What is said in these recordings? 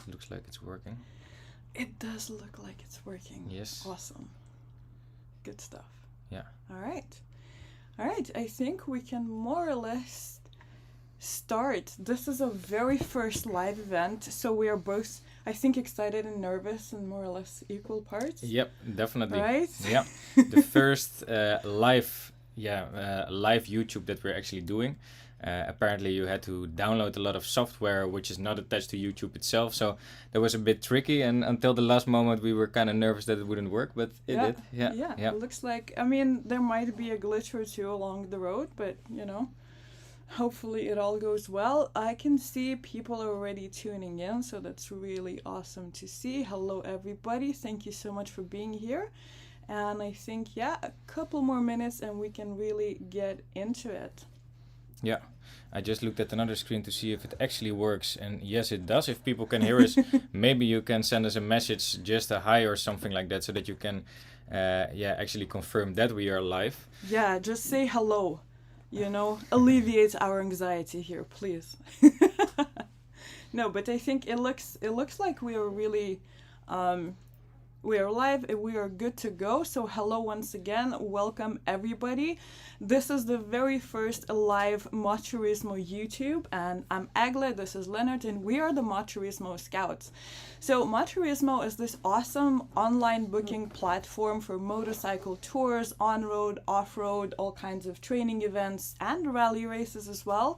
looks like it's working. It does look like it's working. Yes. Awesome. Good stuff. Yeah. All right. I think we can more or less start. This is a very first live event, so we are both, I think, excited and nervous in more or less equal parts. Yep, definitely. Right? Yeah. The first live YouTube that we're actually doing. Apparently you had to download a lot of software which is not attached to YouTube itself, so that was a bit tricky, and until the last moment we were kind of nervous that it wouldn't work, but it did. Yeah. It looks like, I mean, there might be a glitch or two along the road, but hopefully it all goes well. I can see people are already tuning in, so that's really awesome to see. Hello everybody, thank you so much for being here. And I think, a couple more minutes and we can really get into it. Yeah, I just looked at another screen to see if it actually works, and yes it does. If people can hear us, maybe you can send us a message, just a hi or something like that, so that you can actually confirm that we are live. Yeah, just say hello, alleviate our anxiety here, please. No, but I think it looks like we are really we are live, we are good to go. So hello once again, welcome everybody. This is the very first live MOTOURISMO YouTube, and I'm Egle, this is Lennart, and we are the MOTOURISMO Scouts. So MOTOURISMO is this awesome online booking platform for motorcycle tours, on-road, off-road, all kinds of training events and rally races as well.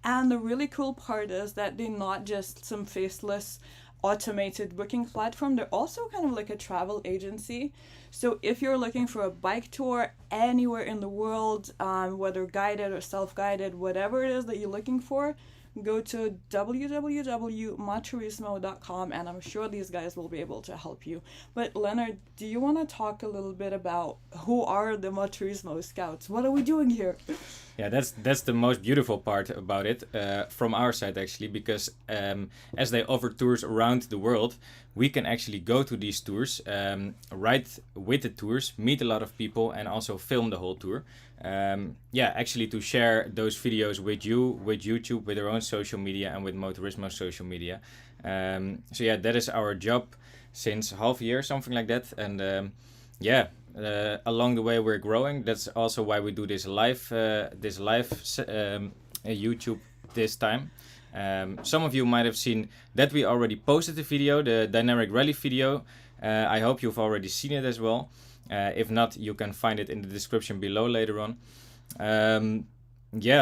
And the really cool part is that they're not just some faceless automated booking platform, they're also kind of like a travel agency. So if you're looking for a bike tour anywhere in the world, whether guided or self-guided, whatever it is that you're looking for, go to www.motourismo.com, and I'm sure these guys will be able to help you. But Lennart, do you want to talk a little bit about who are the MOTOURISMO Scouts? What are we doing here? Yeah, that's the most beautiful part about it from our side actually, because as they offer tours around the world, we can actually go to these tours, ride with the tours, meet a lot of people, and also film the whole tour. Actually to share those videos with you, with YouTube, with our own social media, and with MOTOURISMO social media. That is our job since half a year, something like that, and along the way we're growing. That's also why we do this live YouTube this time. Some of you might have seen that we already posted the video, the Dinaric Rally video. I hope you've already seen it as well. If not, you can find it in the description below later on.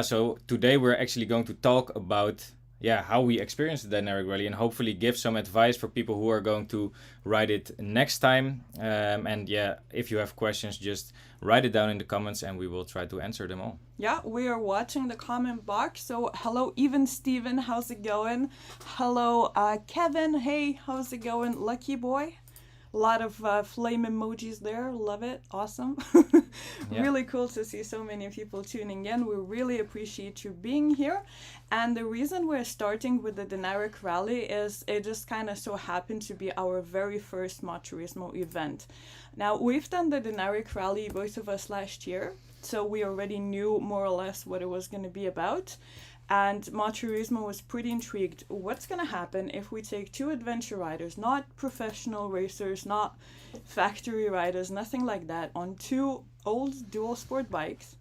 So today we're actually going to talk about how we experienced the Dinaric Rally, and hopefully give some advice for people who are going to ride it next time. If you have questions, just write it down in the comments and we will try to answer them all. Yeah, we are watching the comment box. So hello, even Steven, how's it going? Hello, Kevin, hey, how's it going? Lucky boy. A lot of flame emojis there. Love it. Awesome. Really cool to see so many people tuning in. We really appreciate you being here. And the reason we're starting with the Dinaric Rally is it just kind of so happened to be our very first MOTOURISMO event. Now, we've done the Dinaric Rally, both of us, last year. So we already knew more or less what it was going to be about. And MOTOURISMO was pretty intrigued. What's going to happen if we take two adventure riders, not professional racers, not factory riders, nothing like that, on two old dual sport bikes,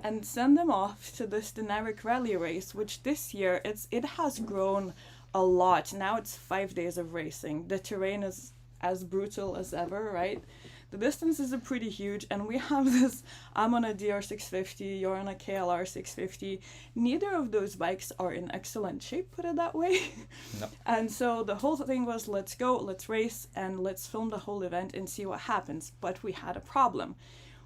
and send them off to this Dinaric Rally race, which this year it has grown a lot. Now it's 5 days of racing. The terrain is as brutal as ever, right? The distances are pretty huge, and we have this, I'm on a DR650, you're on a KLR 650. Neither of those bikes are in excellent shape, put it that way. No. And so the whole thing was, let's go, let's race, and let's film the whole event and see what happens. But we had a problem.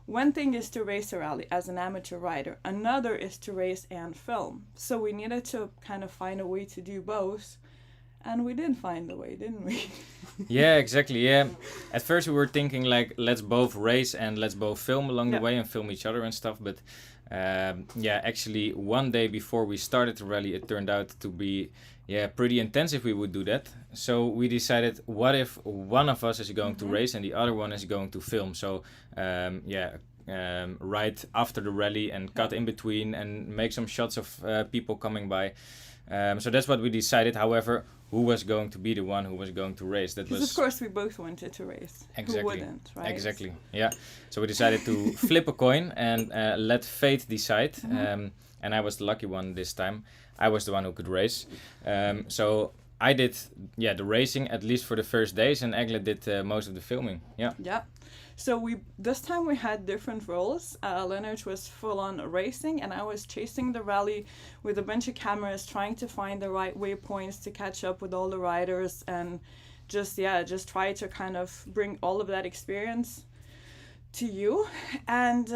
One thing is to race a rally as an amateur rider. Another is to race and film. So we needed to kind of find a way to do both. And we did find the way, didn't we? Yeah, exactly. Yeah. At first we were thinking like, let's both race and let's both film along the way and film each other and stuff. But actually one day before we started the rally, it turned out to be pretty intense if we would do that. So we decided, what if one of us is going to race and the other one is going to film? So right after the rally and cut in between and make some shots of people coming by. So that's what we decided. However, who was going to be the one who was going to race? That was, of course, we both wanted to race. exactly. Who wouldn't, right? Exactly. Yeah. So we decided to flip a coin and let fate decide. And I was the lucky one this time. I was the one who could race. So I did, the racing, at least for the first days, and Egle did most of the filming. Yeah. Yeah. So this time we had different roles. Lennart was full on racing, and I was chasing the rally with a bunch of cameras, trying to find the right waypoints to catch up with all the riders, and just try to kind of bring all of that experience to you. And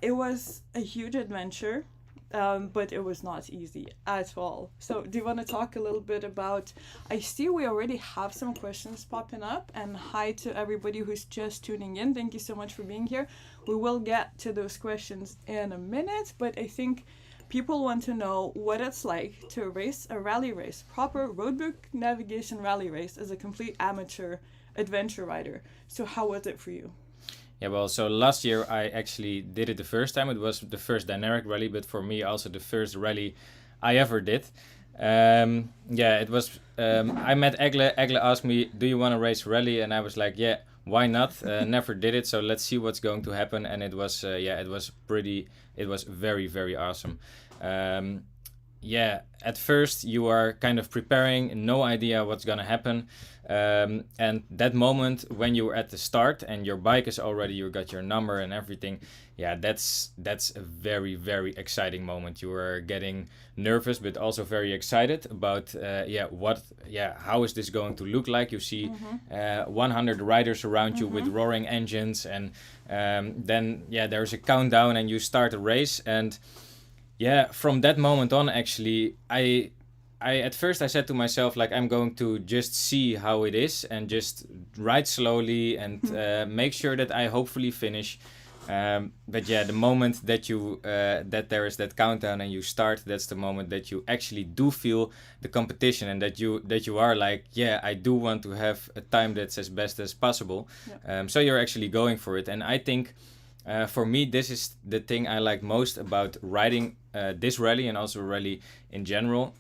it was a huge adventure. But it was not easy at all. So do you want to talk a little bit about, I see we already have some questions popping up, and hi to everybody who's just tuning in. Thank you so much for being here. We will get to those questions in a minute, but I think people want to know what it's like to race a rally race, proper roadbook navigation rally race as a complete amateur adventure rider. So how was it for you? Yeah, well, so last year I actually did it the first time. It was the first Dinaric Rally, but for me also the first rally I ever did. It was, I met Egle. Egle asked me, do you want to race rally? And I was like, yeah, why not? Never did it, so let's see what's going to happen. And it was, it was very, very awesome. At first you are kind of preparing, no idea what's gonna happen. And that moment when you're at the start and your bike is already, you got your number and everything, that's a very, very exciting moment. You are getting nervous but also very excited about how is this going to look like. You see 100 riders around you with roaring engines, and then there's a countdown and you start a race. And from that moment on, actually, I at first I said to myself, like, I'm going to just see how it is and just ride slowly and make sure that I hopefully finish. The moment that you that there is that countdown and you start, that's the moment that you actually do feel the competition, and that you are like, I do want to have a time that's as best as possible. So you're actually going for it. And I think for me, this is the thing I like most about riding this rally and also rally in general.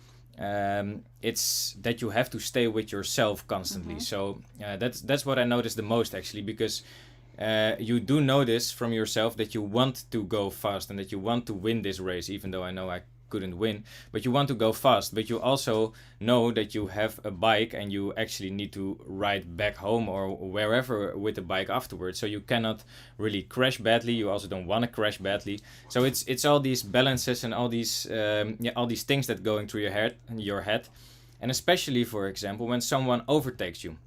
It's that you have to stay with yourself constantly. So that's what I noticed the most, actually, because you do notice from yourself that you want to go fast and that you want to win this race, even though I know I couldn't win, but you want to go fast. But you also know that you have a bike and you actually need to ride back home or wherever with the bike afterwards, so you cannot really crash badly. You also don't want to crash badly. So it's all these balances and all these things that going through your head, and especially, for example, when someone overtakes you.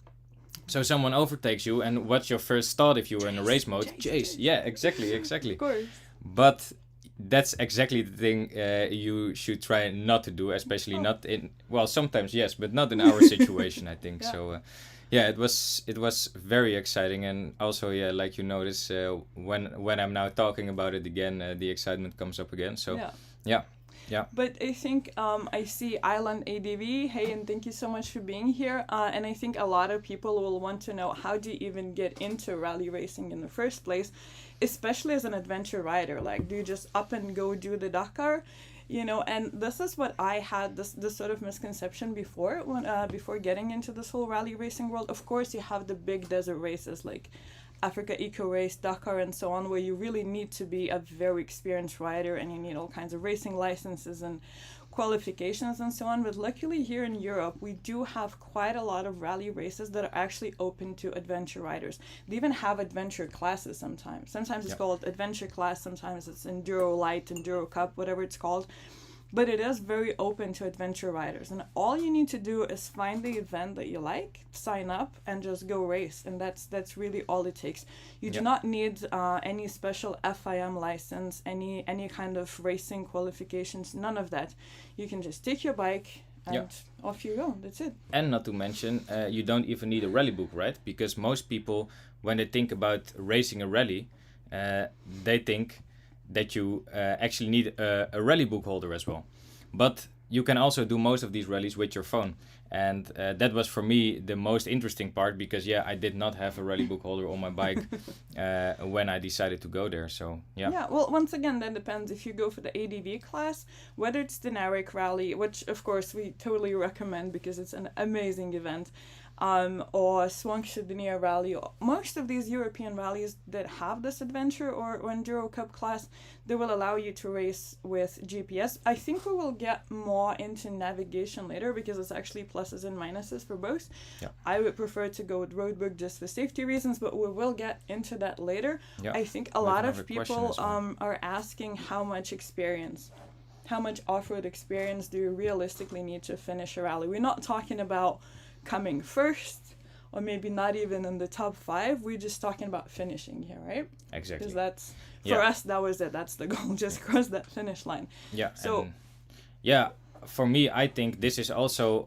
So someone overtakes you, and what's your first thought if you're in a race mode? Chase. Yeah, exactly. Of course. But that's exactly the thing you should try not to do, especially not in, well, sometimes yes, but not in our situation, I think. So it was very exciting. And also, like you notice, when I'm now talking about it again, the excitement comes up again. So yeah. But I think I see Island ADV. Hey, and thank you so much for being here. And I think a lot of people will want to know, how do you even get into rally racing in the first place, especially as an adventure rider? Like, do you just up and go do the Dakar? And this is what I had, this sort of misconception before getting into this whole rally racing world. Of course, you have the big desert races like Africa Eco Race, Dakar, and so on, where you really need to be a very experienced rider and you need all kinds of racing licenses and qualifications and so on. But luckily here in Europe, we do have quite a lot of rally races that are actually open to adventure riders. They even have adventure classes sometimes. Sometimes it's called adventure class, sometimes it's Enduro Light, Enduro Cup, whatever it's called. But it is very open to adventure riders, and all you need to do is find the event that you like, sign up, and just go race. And that's really all it takes. You do not need any special FIM license, any kind of racing qualifications, none of that. You can just take your bike and off you go. That's it. And not to mention, you don't even need a rally book, right? Because most people, when they think about racing a rally, they think that you actually need a rally book holder as well. But you can also do most of these rallies with your phone. And that was for me the most interesting part, because I did not have a rally book holder on my bike when I decided to go there. So Yeah, well, once again, that depends if you go for the ADV class, whether it's Dinaric Rally, which of course we totally recommend because it's an amazing event, or Swankshadnia Rally. Most of these European rallies that have this adventure or Enduro Cup class, they will allow you to race with GPS. I think we will get more into navigation later because it's actually pluses and minuses for both. Yeah. I would prefer to go with roadbook just for safety reasons, but we will get into that later. Yeah. I think a lot of people are asking how much off-road experience do you realistically need to finish a rally. We're not talking about coming first or maybe not even in the top 5. We're just talking about finishing here, right? Exactly. Because that's for us, that was it. That's the goal. Just cross that finish line. Yeah. So for me, I think this is also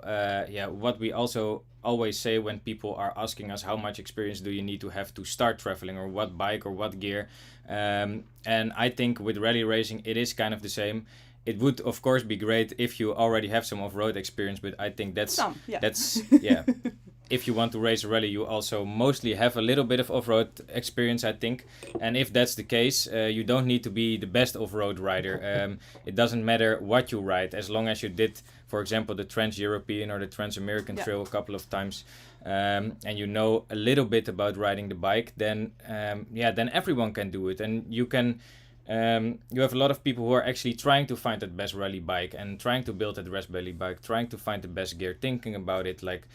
what we also always say when people are asking us how much experience do you need to have to start traveling, or what bike or what gear. And I think with rally racing, it is kind of the same. It would, of course, be great if you already have some off-road experience, but I think that's if you want to race a rally, you also mostly have a little bit of off-road experience, I think. And if that's the case, you don't need to be the best off-road rider. It doesn't matter what you ride, as long as you did, for example, the Trans-European or the Trans-American Trail a couple of times, and you know a little bit about riding the bike, then everyone can do it. And you can... you have a lot of people who are actually trying to find that best rally bike and trying to build that raspberry bike, trying to find the best gear, thinking about it, like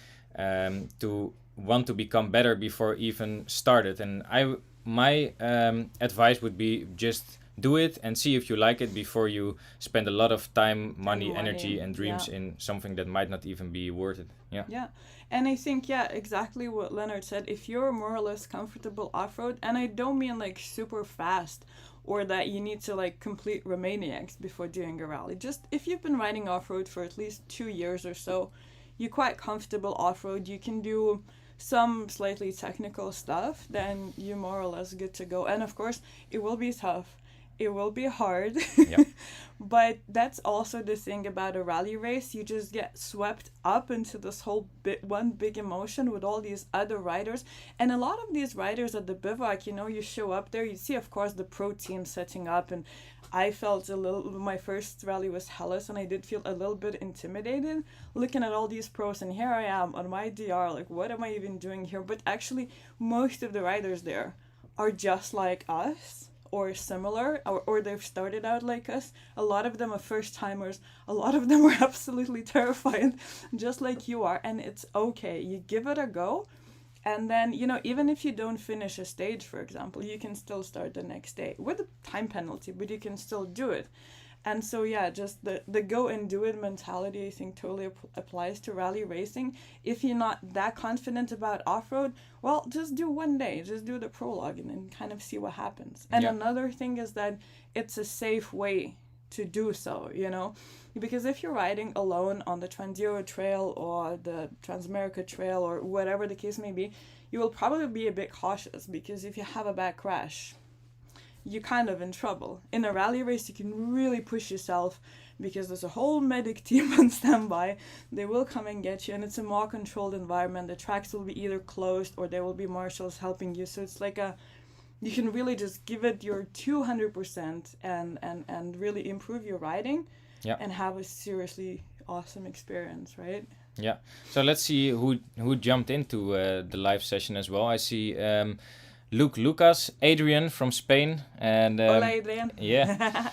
to want to become better before even started. And my advice would be just do it and see if you like it before you spend a lot of time, money, energy and dreams in something that might not even be worth it. Yeah. And I think, exactly what Lennart said. If you're more or less comfortable off-road, and I don't mean like super fast or that you need to like complete Romaniacs before doing a rally. Just if you've been riding off-road for at least 2 years or so, you're quite comfortable off-road, you can do some slightly technical stuff, then you're more or less good to go. And of course, it will be tough. It will be hard. But that's also the thing about a rally race. You just get swept up into this whole one big emotion with all these other riders. And a lot of these riders at the bivouac, you show up there, you see, of course, the pro team setting up. And I felt my first rally was Hellas, and I did feel a little bit intimidated looking at all these pros. And here I am on my DR, like, what am I even doing here? But actually, most of the riders there are just like us, or similar, or they've started out like us. A lot of them are first timers. A lot of them are absolutely terrified, just like you are. And it's okay. You give it a go. And then, even if you don't finish a stage, for example, you can still start the next day with a time penalty, but you can still do it. And so, just the go and do it mentality, I think, totally applies to rally racing. If you're not that confident about off-road, well, just do one day. Just do the prologue and then kind of see what happens. And another thing is that it's a safe way to do so, Because if you're riding alone on the Trans-Euro Trail or the Trans-America Trail or whatever the case may be, you will probably be a bit cautious, because if you have a bad crash, you're kind of in trouble. In a rally race, you can really push yourself because there's a whole medic team on standby. They will come and get you, and it's a more controlled environment. The tracks will be either closed or there will be marshals helping you. So it's like you can really just give it your 200% and really improve your riding and have a seriously awesome experience, right? Yeah. So let's see who jumped into the live session as well. I see Lucas, Adrian from Spain, and Hola, Adrian. Yeah.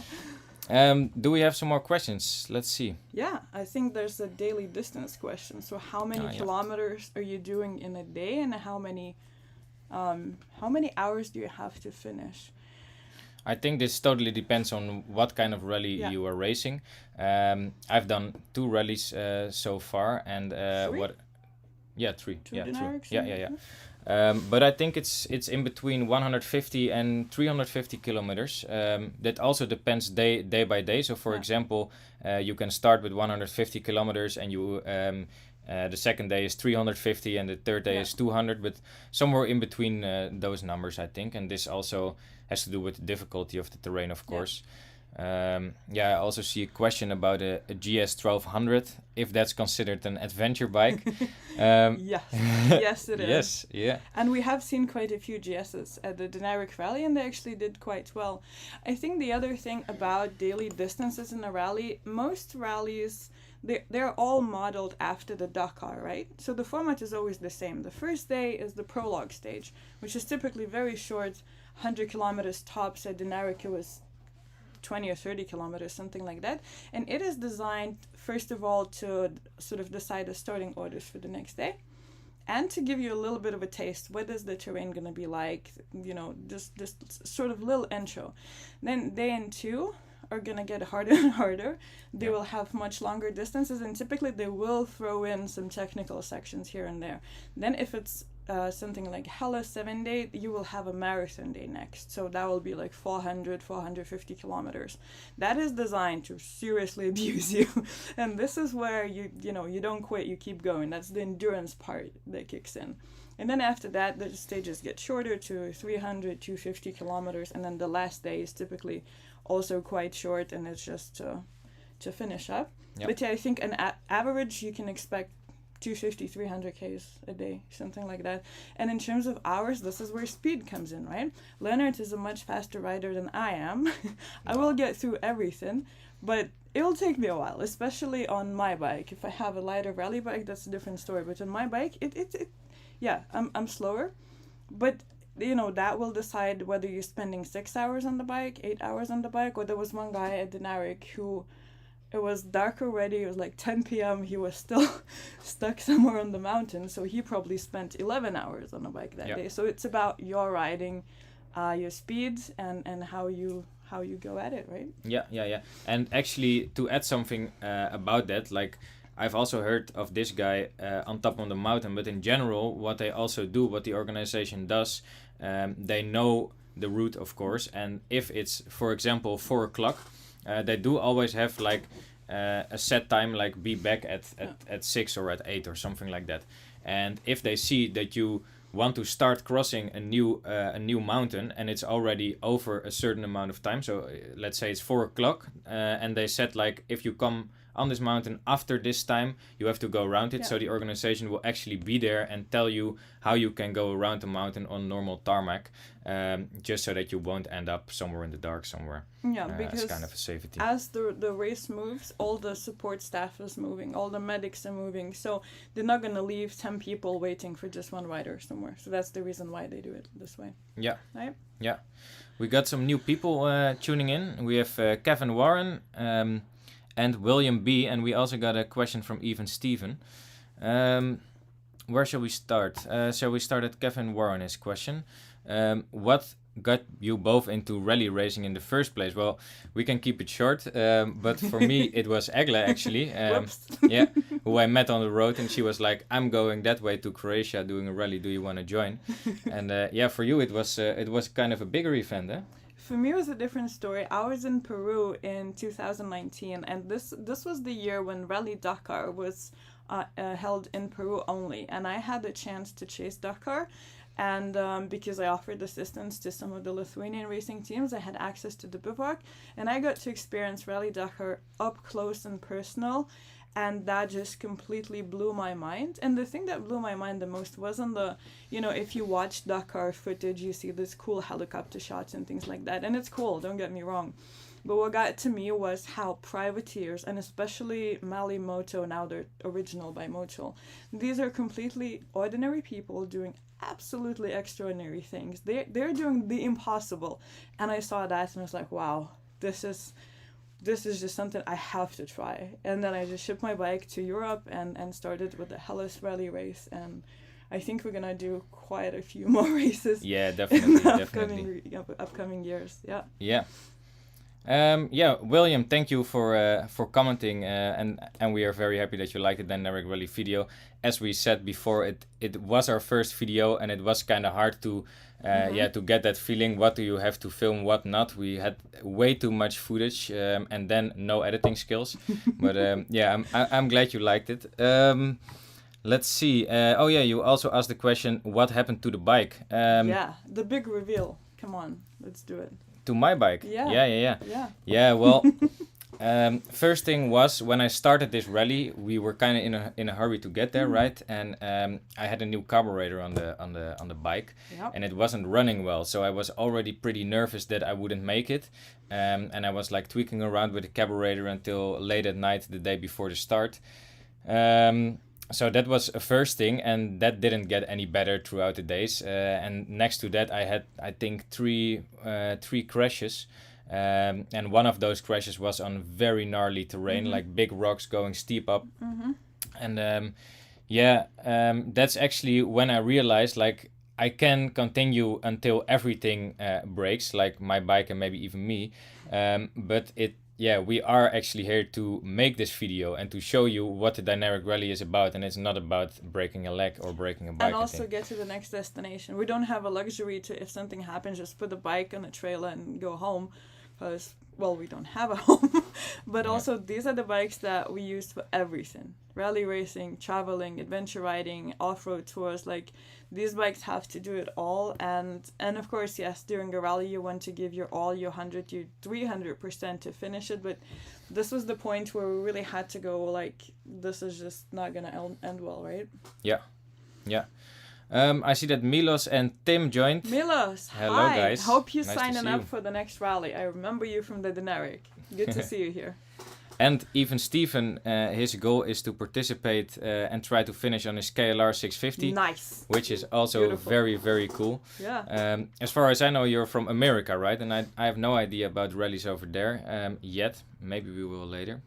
Do we have some more questions? Let's see. Yeah, I think there's a daily distance question. So how many kilometers are you doing in a day, and how many hours do you have to finish? I think this totally depends on what kind of rally you are racing. I've done 2 rallies so far, and 3? Three. Two Dinarics? Yeah. But I think it's in between 150 and 350 kilometers. That also depends day by day. So, for example, you can start with 150 kilometers, and you the second day is 350, and the third day is 200. But somewhere in between those numbers, I think. And this also has to do with the difficulty of the terrain, of course. I also see a question about a GS 1200, if that's considered an adventure bike. Yes, yes it is. Yes, yeah. And we have seen quite a few GSs at the Dinaric Rally, and they actually did quite well. I think the other thing about daily distances in a rally, most rallies, they're all modeled after the Dakar, right? So the format is always the same. The first day is the prologue stage, which is typically very short, 100 kilometers tops. At Dinaric it was 20 or 30 kilometers, something like that. And it is designed, first of all, to sort of decide the starting orders for the next day, and to give you a little bit of a taste. What is the terrain going to be like? You know, just sort of little intro. Then day and 2 are going to get harder and harder. They will have much longer distances, and typically they will throw in some technical sections here and there. Then if it's something like Hella 7 day, you will have a marathon day next. So that will be like 450 kilometers. That is designed to seriously abuse you. And this is where you don't quit, you keep going. That's the endurance part that kicks in. And then after that, the stages get shorter to 300, 250 kilometers. And then the last day is typically also quite short, and it's just to finish up. Yep. But yeah, I think an average you can expect 250, 300 Ks a day, something like that. And in terms of hours, this is where speed comes in, right? Lennart is a much faster rider than I am. I will get through everything, but it'll take me a while, especially on my bike. If I have a lighter rally bike, that's a different story. But on my bike, I'm slower. But that will decide whether you're spending 6 hours on the bike, 8 hours on the bike. Or there was one guy at Dinaric who, it was dark already, it was like 10 p.m, he was still stuck somewhere on the mountain, so he probably spent 11 hours on a bike that day. So it's about your riding, your speed, and how you go at it, right? Yeah. And actually, to add something about that, like, I've also heard of this guy on top of the mountain, but in general, what they also do, what the organization does, they know the route, of course, and if it's, for example, 4 o'clock, they do always have like a set time, like be back at 6 or at 8 or something like that. And if they see that you want to start crossing a new mountain and it's already over a certain amount of time, so let's say it's 4 o'clock, and they said like, if you come on this mountain after this time, you have to go around it. So the organization will actually be there and tell you how you can go around the mountain on normal tarmac, just so that you won't end up somewhere in the dark somewhere. Yeah, because it's kind of a safety. As the race moves, all the support staff is moving, all the medics are moving, so they're not going to leave 10 people waiting for just one rider somewhere. So that's the reason why they do it this way. Yeah. Right? Yeah. We got some new people tuning in. We have Kevin Warren, and William B. And we also got a question from Even Steven. Where shall we start? Shall we start at Kevin Warren's question? What got you both into rally racing in the first place? Well, we can keep it short, but for me it was Egle actually, who I met on the road, and she was like, I'm going that way to Croatia doing a rally, do you want to join? And for you it was kind of a bigger event, eh? For me, it was a different story. I was in Peru in 2019, and this was the year when Rally Dakar was held in Peru only, and I had the chance to chase Dakar, and because I offered assistance to some of the Lithuanian racing teams, I had access to the bivouac, and I got to experience Rally Dakar up close and personal, and that just completely blew my mind. And the thing that blew my mind the most wasn't if you watch Dakar footage, you see this cool helicopter shots and things like that. And it's cool, don't get me wrong. But what got to me was how privateers, and especially Mali Moto, now they're original by Motul, these are completely ordinary people doing absolutely extraordinary things. They're doing the impossible. And I saw that and I was like, wow, this is just something I have to try. And then I just shipped my bike to Europe and started with the Hellas Rally race. And I think we're going to do quite a few more races. Yeah, definitely. Upcoming years. Yeah. Yeah. William, thank you for commenting, and we are very happy that you liked the Dinaric Rally video. As we said before, it was our first video, and it was kind of hard to to get that feeling. What do you have to film, what not? We had way too much footage, and then no editing skills. But I'm glad you liked it. Let's see. You also asked the question, what happened to the bike? The big reveal. Come on, let's do it. To my bike. Yeah. Yeah, well, first thing was when I started this rally, we were kind of in a hurry to get there, right? And I had a new carburetor on the bike, and it wasn't running well, so I was already pretty nervous that I wouldn't make it. And I was like tweaking around with the carburetor until late at night the day before the start. So that was a first thing, and that didn't get any better throughout the days. And next to that, I had, I think, three crashes. And one of those crashes was on very gnarly terrain, like big rocks going steep up. And that's actually when I realized, like, I can continue until everything breaks, like my bike and maybe even me. But we are actually here to make this video and to show you what the Dinaric Rally is about, and it's not about breaking a leg or breaking a bike. And also get to the next destination. We don't have a luxury to, if something happens, just put the bike on a trailer and go home, because, well, we don't have a home. But also, these are the bikes that we use for everything. Rally racing, traveling, adventure riding, off-road tours, like, these bikes have to do it all. And of course, yes, during a rally you want to give your all, your 100, your 300% to finish it, but this was the point where we really had to go, like, this is just not gonna end well, right? Yeah. I see that Milos and Tim joined. Milos, hello, hi. guys. Hope you're Nice signing up for the next rally. I remember you from the Dinaric. Good to see you here. And even Stephen, his goal is to participate and try to finish on his KLR 650. Nice. Which is also beautiful. very, very cool. Yeah. As far as I know, you're from America, right? And I have no idea about rallies over there yet. Maybe we will later.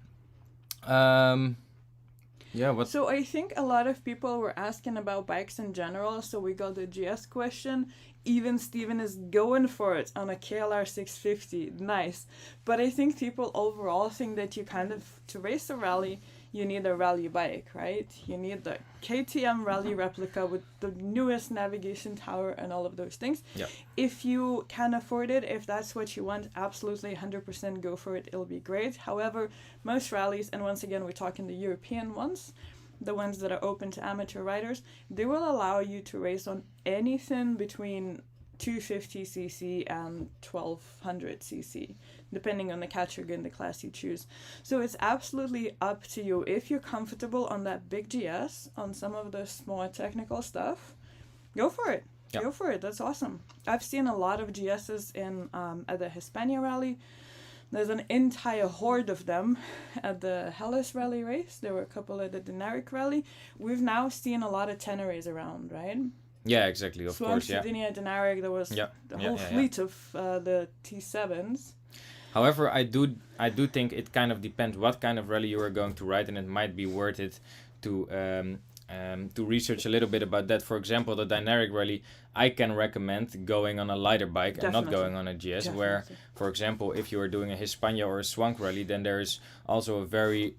So I think a lot of people were asking about bikes in general, so we got the GS question. Even Steven is going for it on a KLR 650. Nice. But I think people overall think that you kind of, to race a rally, you need a rally bike, right? You need the KTM rally replica with the newest navigation tower and all of those things. Yeah. If you can afford it, if that's what you want, absolutely 100% go for it. It'll be great. However, most rallies, and once again, we're talking the European ones, the ones that are open to amateur riders, they will allow you to race on anything between 250cc and 1200cc, depending on the category and the class you choose. So it's absolutely up to you. If you're comfortable on that big GS, on some of the more technical stuff, go for it. Yeah. Go for it. That's awesome. I've seen a lot of GSs in at the Hispania Rally. There's an entire horde of them at the Hellas Rally race. There were a couple at the Dinaric Rally. We've now seen a lot of Teneres around, right? Yeah, exactly. Of course, yeah. Sardinia, Dinaric, there was the whole fleet of the T7s. However, I do think it kind of depends what kind of rally you are going to ride, and it might be worth it to research a little bit about that. For example, the Dinaric Rally, I can recommend going on a lighter bike and not going on a GS. Definitely. Where, for example, if you are doing a Hispania or a Swank Rally, then there's also a very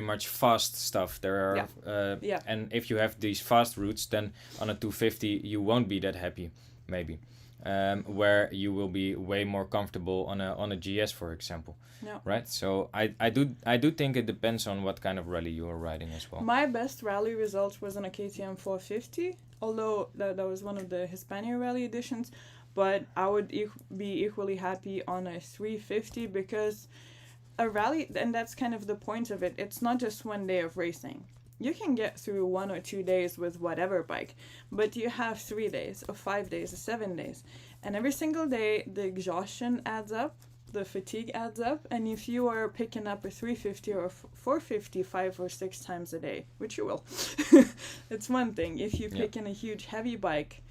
much fast stuff. There are and if you have these fast routes, then on a 250 you won't be that happy, maybe. Where you will be way more comfortable on a GS, for example. Yeah. Right? So I do think it depends on what kind of rally you are riding as well. My best rally result was on a KTM 450, although that was one of the Hispania Rally editions, but I would be equally happy on a 350 because a rally, and that's kind of the point of it, it's not just one day of racing. You can get through 1 or 2 days with whatever bike, but you have 3 days or 5 days or 7 days. And every single day, the exhaustion adds up, the fatigue adds up. And if you are picking up a 350 or 450 5 or 6 times a day, which you will, it's one thing. If you pick in a huge heavy bike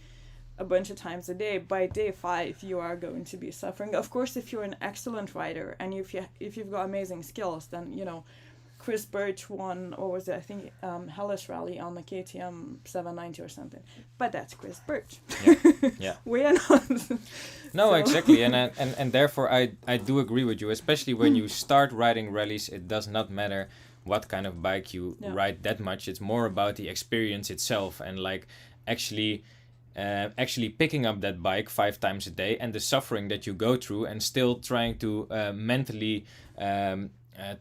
a bunch of times a day, by day 5, you are going to be suffering. Of course, if you're an excellent rider and if you've got amazing skills, then, you know, Chris Birch won, or was it, I think, Hellas Rally on the KTM 790 or something. But that's Chris Birch. Yeah. We are not. No, exactly. And therefore I do agree with you, especially when you start riding rallies, it does not matter what kind of bike you ride that much. It's more about the experience itself and like actually picking up that bike 5 times a day and the suffering that you go through and still trying to mentally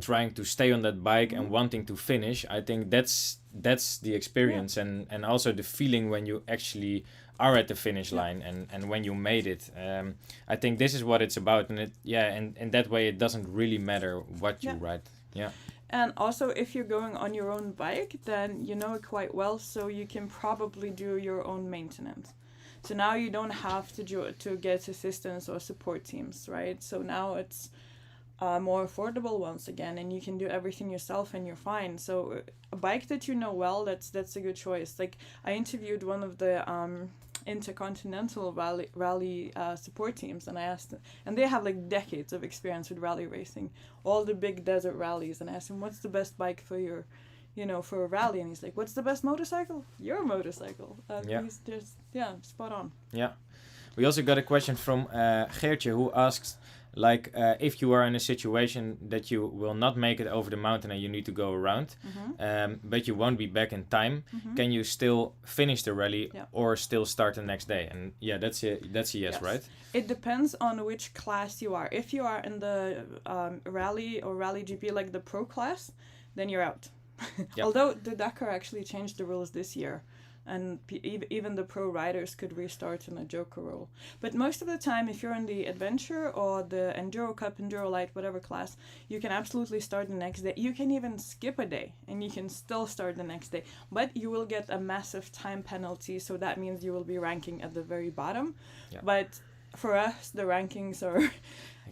trying to stay on that bike and wanting to finish, I think that's the experience, and also the feeling when you actually are at the finish line and when you made it. I think this is what it's about, and and in that way it doesn't really matter what you ride. Yeah. And also, if you're going on your own bike, then you know it quite well, so you can probably do your own maintenance. So now you don't have to get assistance or support teams, right? So now it's more affordable once again, and you can do everything yourself and you're fine. So a bike that you know well, that's a good choice. Like, I interviewed one of the intercontinental rally support teams, and I asked them, and they have like decades of experience with rally racing, all the big desert rallies, and I asked him, what's the best bike for your, for a rally? And he's like, what's the best motorcycle? Your motorcycle. He's just, spot on. Yeah. We also got a question from Geertje, who asks, like, if you are in a situation that you will not make it over the mountain and you need to go around, but you won't be back in time, can you still finish the rally or still start the next day? And that's a yes, right? It depends on which class you are. If you are in the rally or rally GP, like the pro class, then you're out. Although the Dakar actually changed the rules this year, and even the pro riders could restart in a joker role. But most of the time, if you're in the adventure or the enduro cup, enduro light, whatever class, you can absolutely start the next day. You can even skip a day and you can still start the next day, but you will get a massive time penalty, so that means you will be ranking at the very bottom. But for us, the rankings are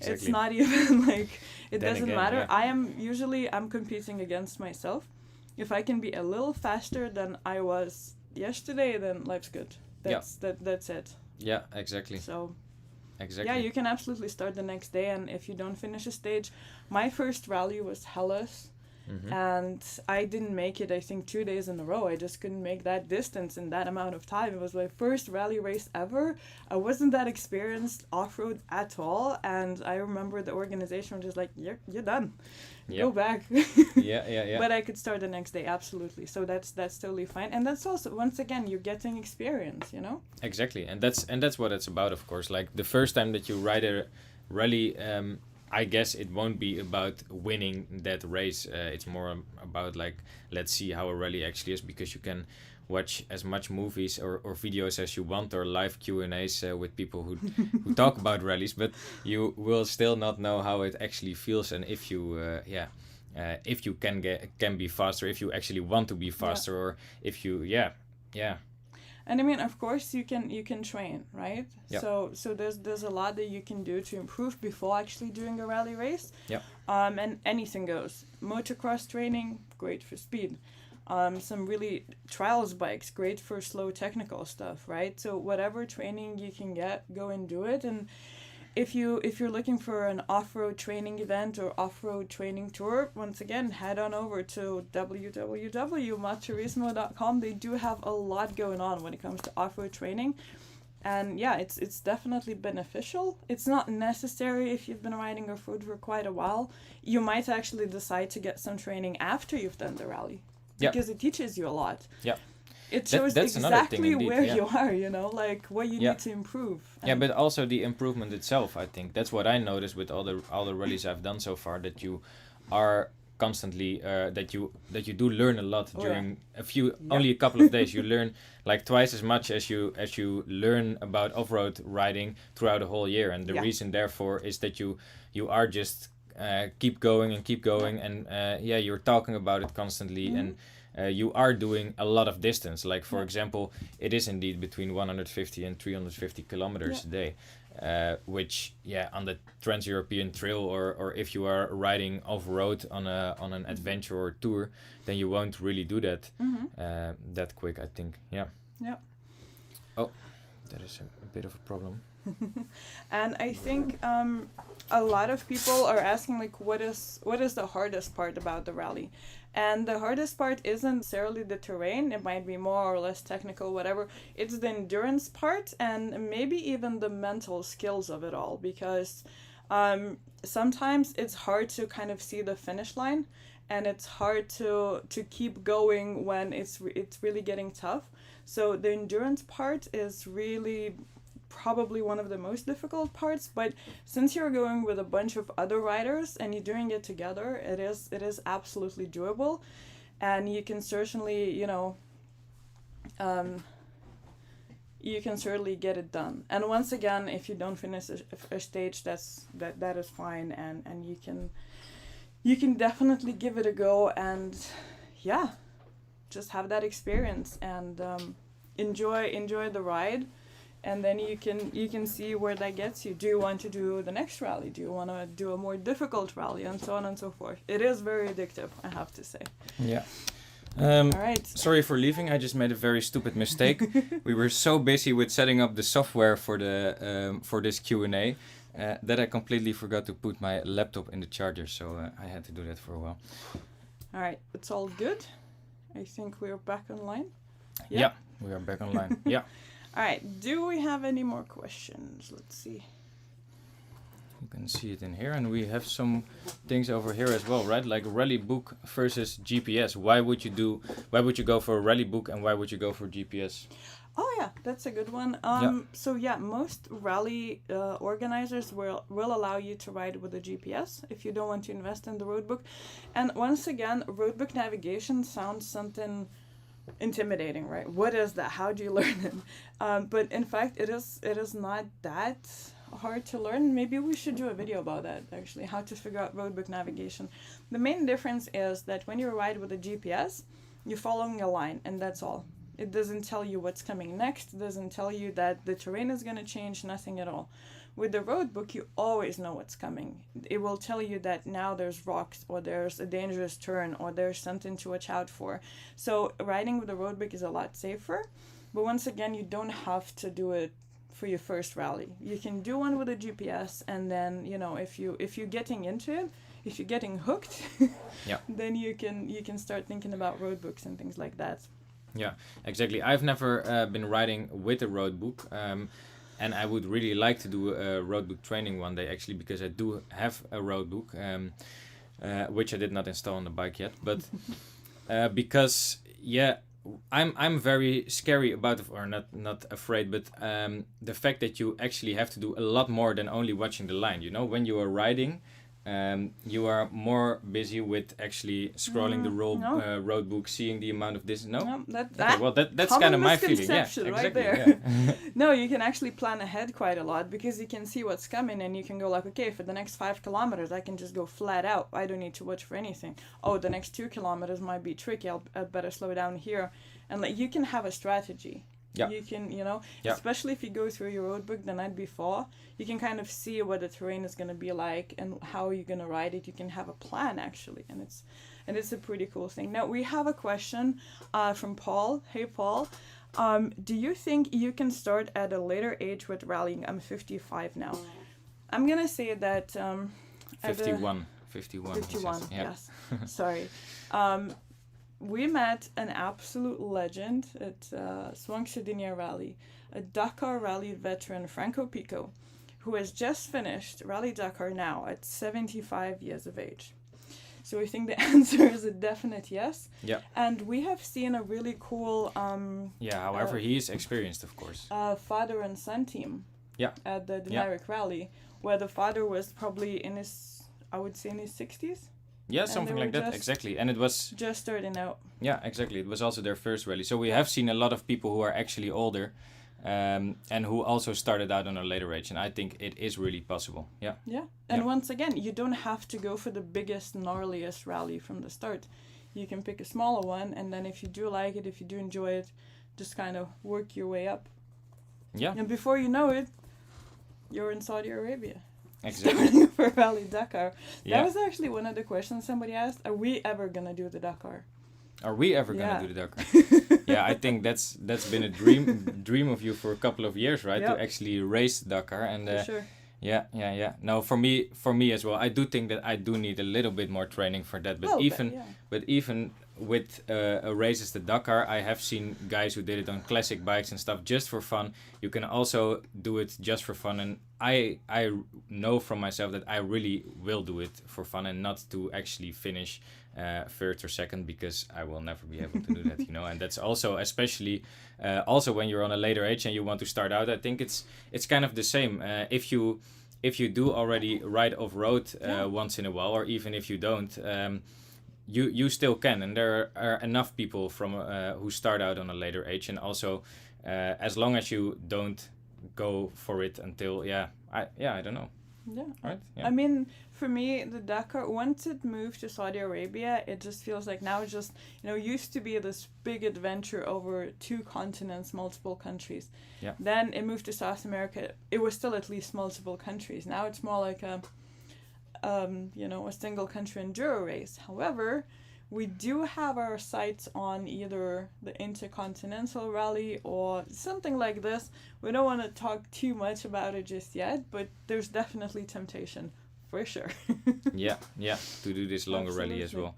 it's not even like, it then doesn't matter. I'm competing against myself. If I can be a little faster than I was yesterday, then life's good. That's it. Yeah, exactly. So you can absolutely start the next day, and if you don't finish a stage, my first rally was Hellas, and I didn't make it, I think 2 days in a row. I just couldn't make that distance in that amount of time. It was my first rally race ever. I wasn't that experienced off-road at all, and I remember the organization was just like, you're done. Go back. But I could start the next day, absolutely. So that's totally fine, and that's also, once again, you're getting experience, Exactly, and that's what it's about, of course. Like, the first time that you ride a rally, I guess it won't be about winning that race. It's more about, like, let's see how a rally actually is, because you can watch as much movies or videos as you want, or live Q&As with people who talk about rallies, but you will still not know how it actually feels, and if you if you can be faster, if you actually want to be faster, or if you And I mean, of course, you can train, right? So there's a lot that you can do to improve before actually doing a rally race. And anything goes. Motocross training, great for speed. Some really trials bikes, great for slow technical stuff, right? So whatever training you can get, go and do it. And if you're looking for an off-road training event or off-road training tour, once again, head on over to www.MOTOURISMO.com. They do have a lot going on when it comes to off-road training. And it's definitely beneficial. It's not necessary if you've been riding off-road for quite a while. You might actually decide to get some training after you've done the rally. Because it teaches you a lot. It shows exactly where you are, like what you need to improve. But also the improvement itself, I think. That's what I noticed with all the rallies I've done so far, that you are constantly, that you do learn a lot during only a couple of days. You learn like twice as much as you learn about off-road riding throughout a whole year. And the reason therefore is that you are just keep going, and you're talking about it constantly, and you are doing a lot of distance. Like, for example, it is indeed between 150 and 350 kilometers a day, which on the Trans-European Trail, or if you are riding off-road on an adventure or tour, then you won't really do that that quick, I think. Oh, that is a bit of a problem. And I think a lot of people are asking, like, what is the hardest part about the rally? And the hardest part isn't necessarily the terrain. It might be more or less technical, whatever. It's the endurance part, and maybe even the mental skills of it all, because sometimes it's hard to kind of see the finish line, and it's hard to keep going when it's really getting tough. So the endurance part is really probably one of the most difficult parts, but since you're going with a bunch of other riders and you're doing it together, it is absolutely doable, and you can certainly, you can certainly get it done. And once again, if you don't finish a stage, that is fine, and you can definitely give it a go, and yeah, just have that experience and enjoy the ride, and then you can see where that gets you. Do you want to do the next rally? Do you want to do a more difficult rally, and so on and so forth? It is very addictive, I have to say. Yeah. All right. Sorry for leaving. I just made a very stupid mistake. We were so busy with setting up the software for this Q&A that I completely forgot to put my laptop in the charger. So I had to do that for a while. All right. It's all good. I think we're back online. Yeah, we are back online. Yeah. All right. Do we have any more questions? Let's see. You can see it in here, and we have some things over here as well, right? Like rally book versus GPS. Why would you go for a rally book, and why would you go for GPS? Oh yeah, that's a good one. So yeah, most rally organizers will allow you to ride with a GPS if you don't want to invest in the roadbook. And once again, roadbook navigation sounds something intimidating, right? What is that? How do you learn it? But in fact, it is not that hard to learn. Maybe we should do a video about that, actually, how to figure out roadbook navigation. The main difference is that when you ride with a GPS, you're following a line, and that's all. It doesn't tell you what's coming next. It doesn't tell you that the terrain is going to change, nothing at all. With the roadbook, you always know what's coming. It will tell you that now there's rocks, or there's a dangerous turn, or there's something to watch out for. So riding with a roadbook is a lot safer. But once again, you don't have to do it for your first rally. You can do one with a GPS, and then if you're getting into it, if you're getting hooked, then you can start thinking about road books and things like that. Yeah, exactly. I've never been riding with a road book, and I would really like to do a road book training one day, actually, because I do have a road book, which I did not install on the bike yet, but because I'm very scary about, or not afraid, but the fact that you actually have to do a lot more than only watching the line. When you are riding, you are more busy with actually scrolling the road book, seeing the amount of this. That's kind of my feeling. Yeah, exactly. Right there. Yeah. No, you can actually plan ahead quite a lot, because you can see what's coming, and you can go like, okay, for the next 5 kilometers, I can just go flat out. I don't need to watch for anything. Oh, the next 2 kilometers might be tricky. I better slow down here, and you can have a strategy. Yeah. You can, especially if you go through your road book the night before, you can kind of see what the terrain is going to be like and how you're going to ride it. You can have a plan, actually, and it's a pretty cool thing. Now, we have a question from Paul. Hey, Paul. Do you think you can start at a later age with rallying? I'm 55 now. I'm going to say that... 51. 51, yes. Sorry. We met an absolute legend at Dinaric Rally, a Dakar Rally veteran, Franco Pico, who has just finished Rally Dakar now at 75 years of age. So I think the answer is a definite yes. Yeah. And we have seen a really cool... however, he is experienced, of course. Father and son team. Yeah. At the Dinaric Rally, where the father was probably in his 60s. Yeah, something like that, exactly. And it was... just starting out. Yeah, exactly. It was also their first rally. So we have seen a lot of people who are actually older and who also started out on a later age. And I think it is really possible. Yeah. Yeah. And once again, you don't have to go for the biggest, gnarliest rally from the start. You can pick a smaller one. And then if you do like it, if you do enjoy it, just kind of work your way up. Yeah. And before you know it, you're in Saudi Arabia. Exactly. For Rally Dakar. That was actually one of the questions somebody asked. Are we ever going to do the Dakar? Are we ever going to do the Dakar? Yeah, I think that's been a dream of you for a couple of years, right? To actually race Dakar. And for sure. Yeah. No, for me as well. I do think that I do need a little bit more training for that. But even with races the Dakar, I have seen guys who did it on classic bikes and stuff just for fun. You can also do it just for fun, and I know from myself that I really will do it for fun and not to actually finish third or second, because I will never be able to do that, you know. And that's also, especially also when you're on a later age and you want to start out, I think it's kind of the same. If you do already ride off-road once in a while, or even if you don't, you still can. And there are enough people from who start out on a later age. And also, as long as you don't go for it until, I don't know. Yeah. Right? Yeah. I mean, for me, the Dakar, once it moved to Saudi Arabia, it just feels like now it's just, you know, used to be this big adventure over 2 continents, multiple countries. Yeah. Then it moved to South America. It was still at least multiple countries. Now it's more like a single country enduro race. However, we do have our sights on either the Intercontinental Rally or something like this. We don't want to talk too much about it just yet, but there's definitely temptation, for sure. yeah, to do this longer rally as well.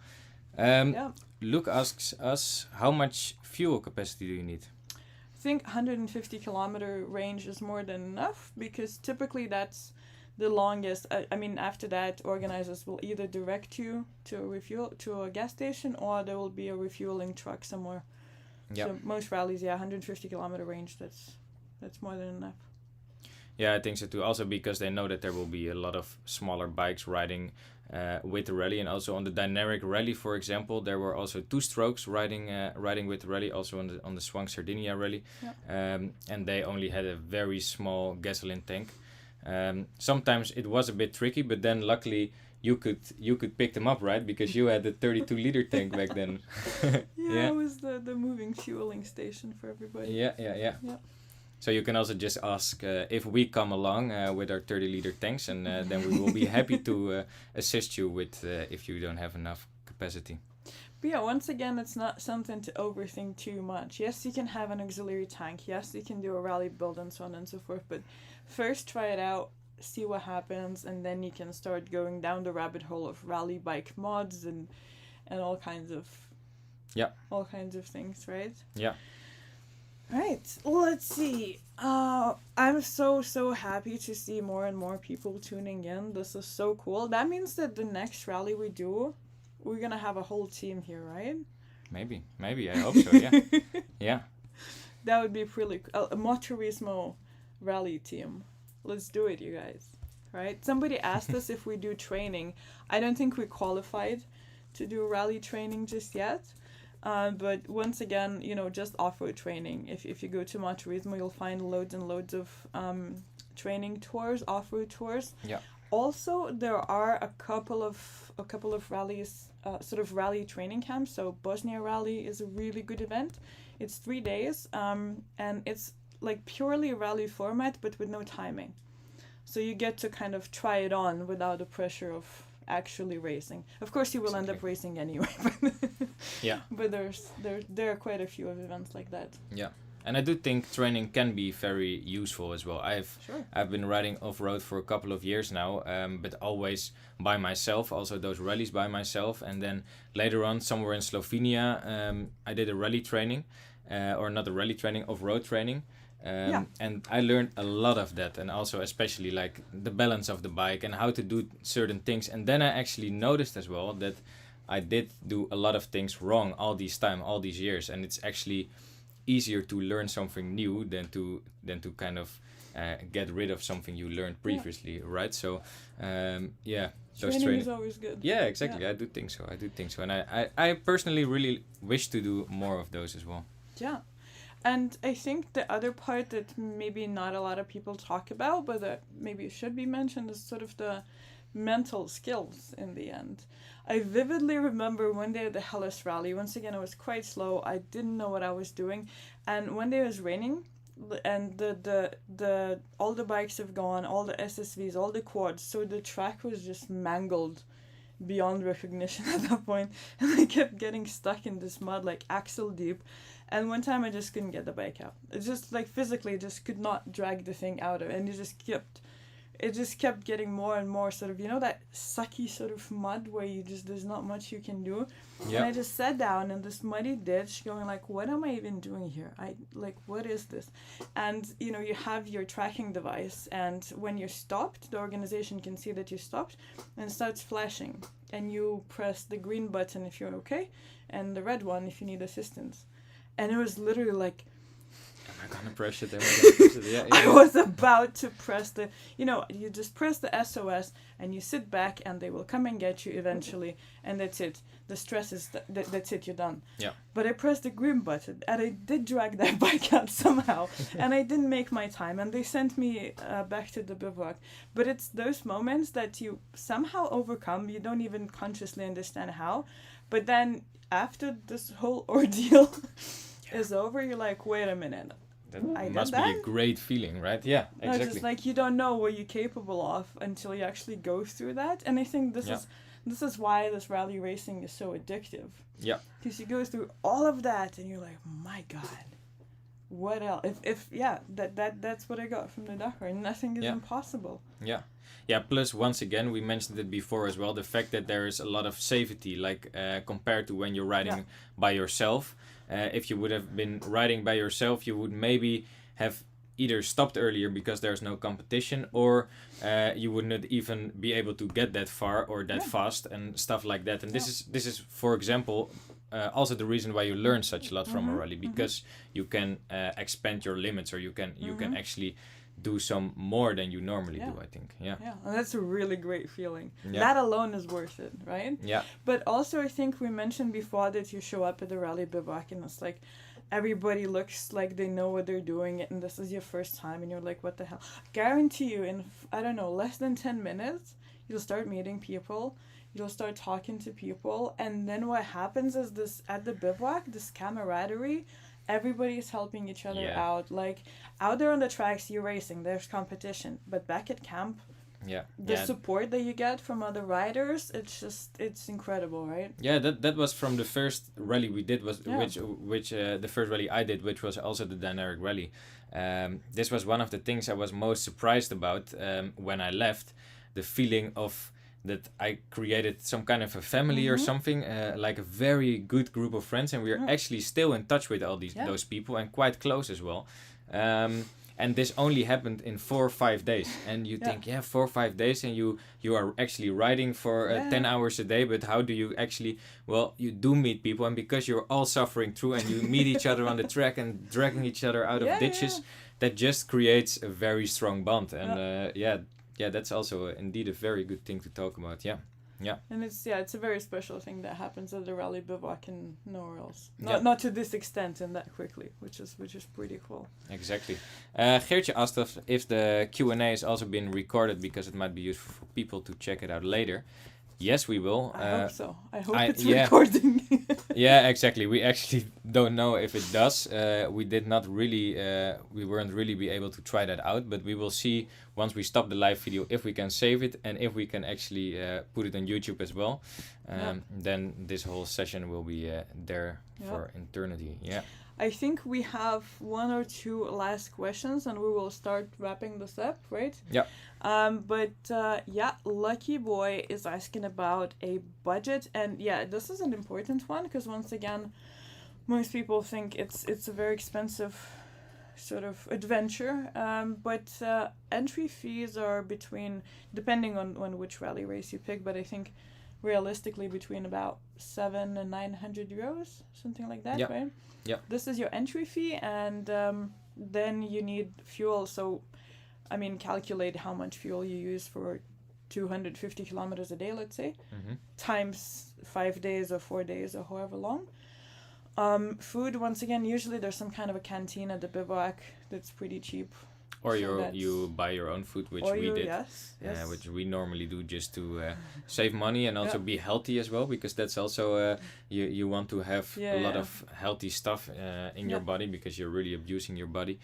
Yeah. Luke asks us, how much fuel capacity do you need? I think 150 kilometer range is more than enough, because typically that's the longest. I mean, after that, organizers will either direct you to a gas station, or there will be a refueling truck somewhere. Yeah. So most rallies, 150 kilometer range. That's more than enough. Yeah, I think so too. Also because they know that there will be a lot of smaller bikes riding with the rally, and also on the Dinaric Rally, for example, there were also 2 strokes riding with the rally. Also on the Swang Sardinia Rally, and they only had a very small gasoline tank. Sometimes it was a bit tricky, but then luckily you could pick them up, right? Because you had the 32 liter tank back then. Yeah, it was the moving fueling station for everybody. Yeah. So you can also just ask if we come along with our 30 liter tanks, and then we will be happy to assist you with if you don't have enough capacity. But yeah, once again, it's not something to overthink too much. Yes, you can have an auxiliary tank. Yes, you can do a rally build and so on and so forth. But first, try it out, see what happens, and then you can start going down the rabbit hole of rally bike mods and all kinds of things, right? Yeah. Right. Let's see. I'm so happy to see more and more people tuning in. This is so cool. That means that the next rally we do, we're gonna have a whole team here, right? Maybe. I hope so. Yeah. Yeah. That would be really cool. A MOTOURISMO Rally team. Let's do it, you guys. Right? Somebody asked us if we do training. I don't think we qualified to do rally training just yet. But once again, just off-road training. If you go to MOTOURISMO, you'll find loads and loads of training tours, off-road tours. Yeah. Also, there are a couple of rallies, sort of rally training camps. So Bosnia Rally is a really good event. It's 3 days, and it's like purely a rally format, but with no timing. So you get to kind of try it on without the pressure of actually racing. Of course, you will end up racing anyway. But yeah. But there are quite a few of events like that. Yeah. And I do think training can be very useful as well. I've been riding off-road for a couple of years now, but always by myself, also those rallies by myself. And then later on, somewhere in Slovenia, I did a rally training, or not a rally training, off-road training. And I learned a lot of that, and also especially like the balance of the bike and how to do certain things. And then I actually noticed as well that I did do a lot of things wrong all these years, and it's actually easier to learn something new than to kind of get rid of something you learned previously, right? So training is always good. Yeah, exactly. I do think so, and I personally really wish to do more of those as well. Yeah. And I think the other part that maybe not a lot of people talk about, but that maybe should be mentioned, is sort of the mental skills in the end. I vividly remember one day at the Hellas Rally. Once again, it was quite slow. I didn't know what I was doing. And one day it was raining, and the all the bikes have gone, all the SSVs, all the quads. So the track was just mangled beyond recognition at that point. And I kept getting stuck in this mud, like axle deep. And one time I just couldn't get the bike out. It just like physically just could not drag the thing out of it. And it just kept getting more and more sort of, that sucky sort of mud where there's not much you can do. Yep. And I just sat down in this muddy ditch going like, what am I even doing here? What is this? And, you have your tracking device, and when you're stopped, the organization can see that you stopped and starts flashing. and you press the green button if you're okay, and the red one if you need assistance. And it was literally like, am I gonna press it? Am I gonna press it? Yeah, I was about to press the, you just press the SOS and you sit back and they will come and get you eventually, and that's it. The stress is, that's it, you're done. Yeah. But I pressed the green button and I did drag that bike out somehow, and I didn't make my time, and they sent me back to the bivouac. But it's those moments that you somehow overcome, you don't even consciously understand how, but then after this whole ordeal is over, you're like, wait a minute. That must be a great feeling, right? Yeah, exactly. No, just like you don't know what you're capable of until you actually go through that. And I think this is why this rally racing is so addictive. Yeah. Because you go through all of that and you're like, my God, what else? That's what I got from the Dakar. Nothing is impossible. Yeah. Yeah, plus once again, we mentioned it before as well, the fact that there is a lot of safety, like compared to when you're riding by yourself. If you would have been riding by yourself, you would maybe have either stopped earlier because there's no competition, or you would not even be able to get that far or that fast and stuff like that. And this is for example, also the reason why you learn such a lot from a rally, because you can expand your limits, or you can actually do some more than you normally do, I think. Yeah, and that's a really great feeling. Yeah. That alone is worth it, right? Yeah. But also I think we mentioned before that you show up at the rally bivouac and it's like everybody looks like they know what they're doing, and this is your first time and you're like, what the hell? Guarantee you in less than 10 minutes you'll start meeting people, you'll start talking to people, and then what happens is this at the bivouac, this camaraderie. Everybody's helping each other out. Like out there on the tracks, you're racing, there's competition. But back at camp, the support that you get from other riders, it's incredible, right? Yeah, that was from the first rally we did, which the first rally I did, which was also the Dinaric Rally. This was one of the things I was most surprised about when I left. The feeling of that I created some kind of a family or something, like a very good group of friends, and we are actually still in touch with all those people, and quite close as well. And this only happened in 4 or 5 days, and you think 4 or 5 days, and you are actually riding for 10 hours a day. But how do you actually? Well, you do meet people, and because you're all suffering through, and you meet each other on the track and dragging each other out of ditches, that just creates a very strong bond. And that's also indeed a very good thing to talk about. Yeah. And it's a very special thing that happens at the rally bivouac and nowhere else. Not to this extent and that quickly, which is pretty cool. Exactly. Geertje asked us if the Q&A has also been recorded, because it might be useful for people to check it out later. Yes, we will. I hope so. I hope it's recording. Yeah, exactly. We actually don't know if it does. We weren't really be able to try that out, but we will see once we stop the live video if we can save it, and if we can actually put it on YouTube as well. Then this whole session will be there for eternity. Yeah. I think we have 1 or 2 last questions and we will start wrapping this up, right? Yeah. Lucky Boy is asking about a budget, and this is an important one, because once again, most people think it's a very expensive sort of adventure, but entry fees are between, depending on which rally race you pick, but I think realistically between about 700 and 900 euros, something like that, right? Yeah. This is your entry fee, and then you need fuel. So, I mean, calculate how much fuel you use for 250 kilometers a day, let's say, times 5 days or 4 days or however long. Food, once again, usually there's some kind of a canteen at the bivouac that's pretty cheap. Or you buy your own food, which we did, yes. Which we normally do just to save money and also be healthy as well, because that's also you want to have a lot of healthy stuff in your body, because you're really abusing your body.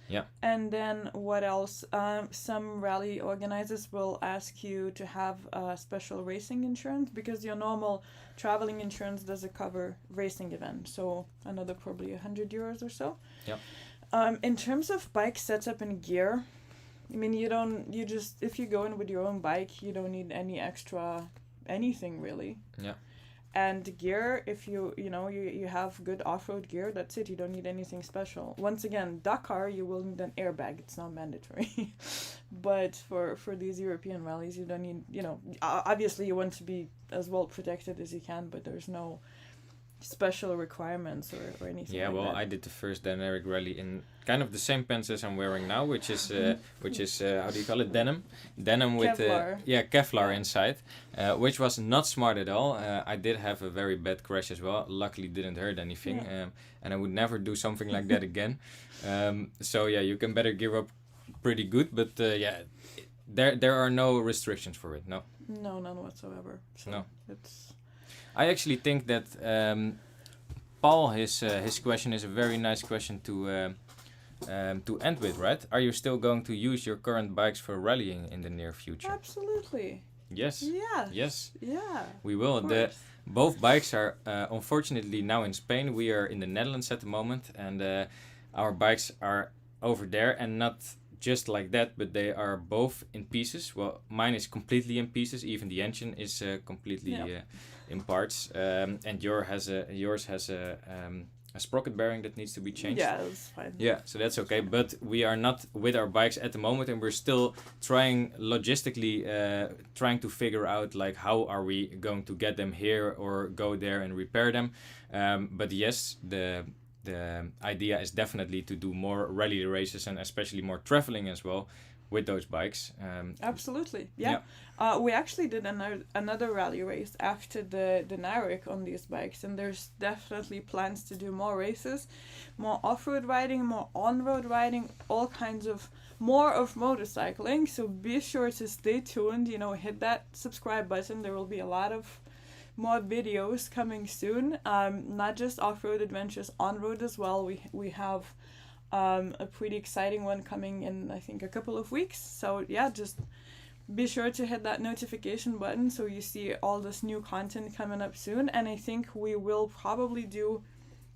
Yeah. And then what else? Some rally organizers will ask you to have a special racing insurance, because your normal traveling insurance doesn't cover racing events. So another probably 100 euros or so. Yeah. In terms of bike setup and gear, I mean, if you go in with your own bike, you don't need any extra anything really. Yeah. And gear, if you have good off-road gear, that's it. You don't need anything special. Once again, Dakar, you will need an airbag. It's not mandatory. But for these European rallies, you don't need, obviously you want to be as well protected as you can, but there's no special requirements or anything. Yeah, like well, that. I did the first Dinaric Rally in kind of the same pants as I'm wearing now, which is how do you call it, denim with Kevlar. Kevlar inside, which was not smart at all. I did have a very bad crash as well. Luckily, didn't hurt anything, and I would never do something like that again. So yeah, you can better gear up pretty good, but there are no restrictions for it. No, none whatsoever. So no, it's. I actually think that Paul, his question is a very nice question to end with, right? Are you still going to use your current bikes for rallying in the near future? Absolutely. Yes. Yes. Yes. Yeah. We will. Both bikes are unfortunately now in Spain. We are in the Netherlands at the moment, and our bikes are over there, and not just like that, but they are both in pieces. Well, mine is completely in pieces. Even the engine is completely in parts. And yours has a sprocket bearing that needs to be changed. Yeah, that's fine. Yeah, so that's okay. But we are not with our bikes at the moment, and we're still trying logistically, trying to figure out like how are we going to get them here or go there and repair them. But yes, the idea is definitely to do more rally races and especially more traveling as well with those bikes. Absolutely, yeah. We actually did another rally race after the Dinaric on these bikes, and there's definitely plans to do more races, more off-road riding, more on-road riding, all kinds of more of motorcycling. So be sure to stay tuned, hit that subscribe button. There will be a lot of more videos coming soon, not just off-road adventures, on-road as well. We have a pretty exciting one coming in, I think, a couple of weeks. So yeah, just be sure to hit that notification button so you see all this new content coming up soon. And I think we will probably do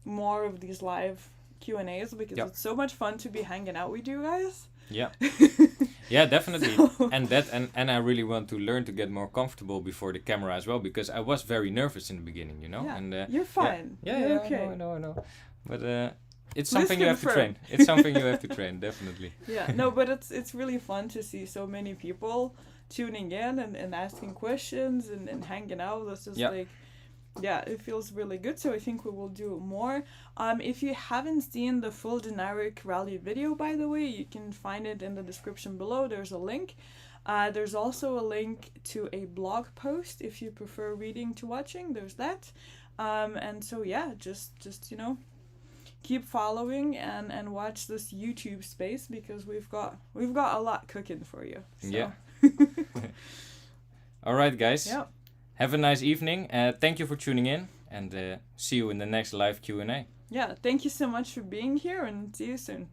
more of these live Q&As because it's so much fun to be hanging out with you guys. Yeah. Yeah, definitely. And I really want to learn to get more comfortable before the camera as well, because I was very nervous in the beginning, Yeah, and you're fine. You're okay. I know. But it's Please something you have to confirm. train. It's something you have to train, definitely. Yeah, no, but it's really fun to see so many people tuning in and asking questions and hanging out. That's just it feels really good. So I think we will do more. If you haven't seen the full Dinaric Rally video, by the way, you can find it in the description below. There's a link. There's also a link to a blog post if you prefer reading to watching. There's that. And so yeah, just keep following and watch this YouTube space, because we've got a lot cooking for you. So. Yeah. All right, guys. Yeah. Have a nice evening. Thank you for tuning in, and see you in the next live Q&A. Yeah, thank you so much for being here, and see you soon.